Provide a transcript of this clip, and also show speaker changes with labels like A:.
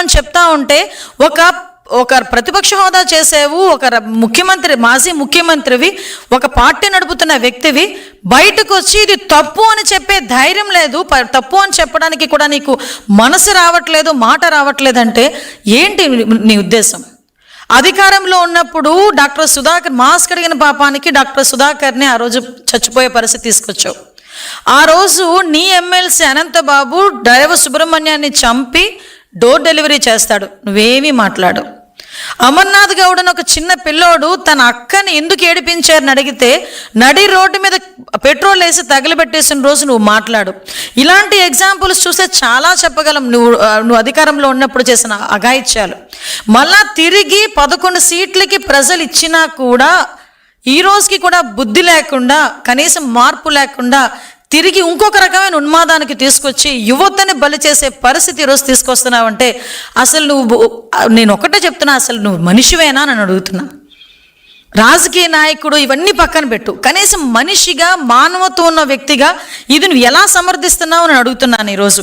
A: అని చెప్తా ఉంటే ఒక ఒక ప్రతిపక్ష హోదా చేసేవు, ఒక ముఖ్యమంత్రి, మాజీ ముఖ్యమంత్రివి, ఒక పార్టీ నడుపుతున్న వ్యక్తివి, బయటకు వచ్చి ఇది తప్పు అని చెప్పే ధైర్యం లేదు, తప్పు అని చెప్పడానికి కూడా నీకు మనసు రావట్లేదు, మాట రావట్లేదంటే ఏంటి నీ ఉద్దేశం? అధికారంలో ఉన్నప్పుడు డాక్టర్ సుధాకర్ మాస్క్ అడిగిన పాపానికి డాక్టర్ సుధాకర్ని ఆ రోజు చచ్చిపోయే పరిస్థితి తీసుకొచ్చావు. ఆ రోజు నీ ఎమ్మెల్సీ అనంతబాబు డ్రైవర్ సుబ్రహ్మణ్యాన్ని చంపి డోర్ డెలివరీ చేస్తాడు, నువ్వేమీ మాట్లాడు. అమర్నాథ్ గౌడ్ అని ఒక చిన్న పిల్లోడు తన అక్కని ఎందుకు ఏడిపించారని అడిగితే నడి రోడ్డు మీద పెట్రోల్ వేసి తగిలిపెట్టేసిన రోజు నువ్వు మాట్లాడు. ఇలాంటి ఎగ్జాంపుల్స్ చూస్తే చాలా చెప్పగలం. నువ్వు అధికారంలో ఉన్నప్పుడు చేసిన అఘాయిత్యాలు. మళ్ళా తిరిగి 11 సీట్లకి ప్రజలు ఇచ్చినా కూడా ఈ రోజుకి కూడా బుద్ధి లేకుండా, కనీసం మార్పు లేకుండా తిరిగి ఇంకొక రకమైన ఉన్మాదానికి తీసుకొచ్చి యువతని బలి చేసే పరిస్థితి ఈరోజు తీసుకొస్తున్నావంటే అసలు నేను ఒకటే చెప్తున్నా, అసలు నువ్వు మనిషివేనా అని అడుగుతున్నా. రాజకీయ నాయకుడు ఇవన్నీ పక్కన పెట్టు, కనీసం మనిషిగా మానవత్వం ఉన్న వ్యక్తిగా ఇది నువ్వు ఎలా సమర్థిస్తున్నావు అని అడుగుతున్నాను ఈరోజు.